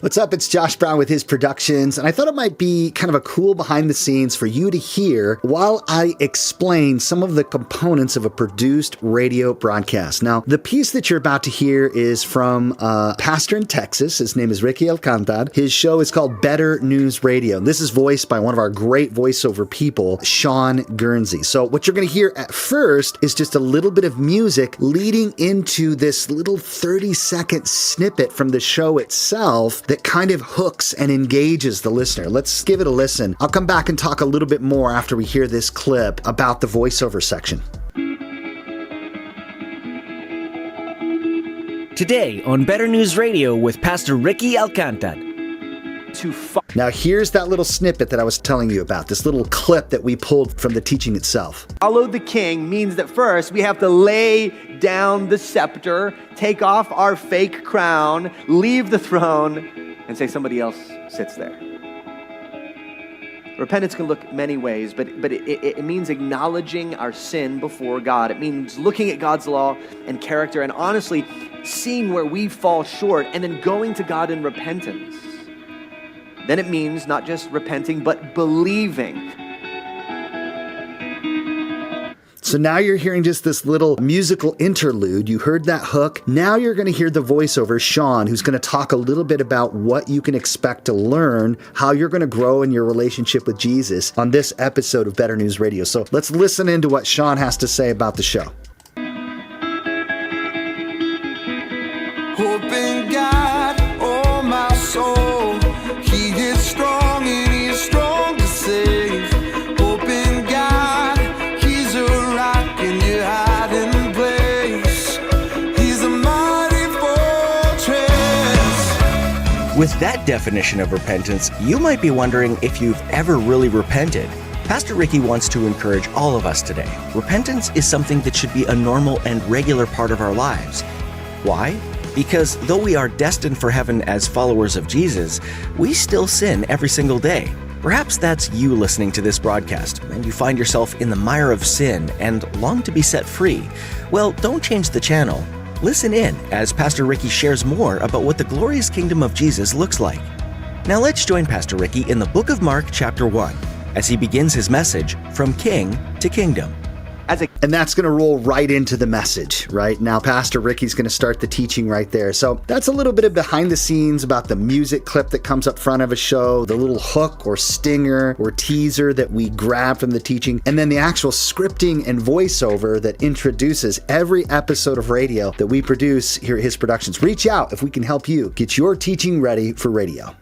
What's up? It's Josh Brown with His Productions, and I thought it might be kind of a cool behind the scenes for you to hear while I explain some of the components of a produced radio broadcast. Now, the piece that you're about to hear is from a pastor in Texas. His name is Ricky Alcantad. His show is called Better News Radio. This is voiced by one of our great voiceover people, Sean Guernsey. So what you're going to hear at first is just a little bit of music leading into this little 30-second snippet from the show itself that kind of hooks and engages the listener. Let's give it a listen. I'll come back and talk a little bit more after we hear this clip about the voiceover section. Today on Better News Radio with Pastor Ricky Alcantad. Now here's that little snippet that I was telling you about, this little clip that we pulled from the teaching itself. Follow the king means that first we have to lay down the scepter, take off our fake crown, leave the throne, and say somebody else sits there. Repentance can look many ways, but it means acknowledging our sin before God. It means looking at God's law and character and honestly seeing where we fall short and then going to God in repentance. Then it means not just repenting, but believing. So now you're hearing just this little musical interlude. You heard that hook. Now you're going to hear the voiceover, Sean, who's going to talk a little bit about what you can expect to learn, how you're going to grow in your relationship with Jesus on this episode of Better News Radio. So let's listen into what Sean has to say about the show. Hope in God, oh my soul, He is strong and He is strong to save. Hope in God, He's a rock in your hiding place. He's a mighty fortress. With that definition of repentance, you might be wondering if you've ever really repented. Pastor Ricky wants to encourage all of us today. Repentance is something that should be a normal and regular part of our lives. Why? Because though we are destined for heaven as followers of Jesus, we still sin every single day. Perhaps that's you listening to this broadcast, and you find yourself in the mire of sin and long to be set free. Well, don't change the channel. Listen in as Pastor Ricky shares more about what the glorious kingdom of Jesus looks like. Now let's join Pastor Ricky in the book of Mark chapter 1 as he begins his message from king to kingdom. And that's going to roll right into the message, right? Now, Pastor Ricky's going to start the teaching right there. So that's a little bit of behind the scenes about the music clip that comes up front of a show, the little hook or stinger or teaser that we grab from the teaching, and then the actual scripting and voiceover that introduces every episode of radio that we produce here at His Productions. Reach out if we can help you get your teaching ready for radio.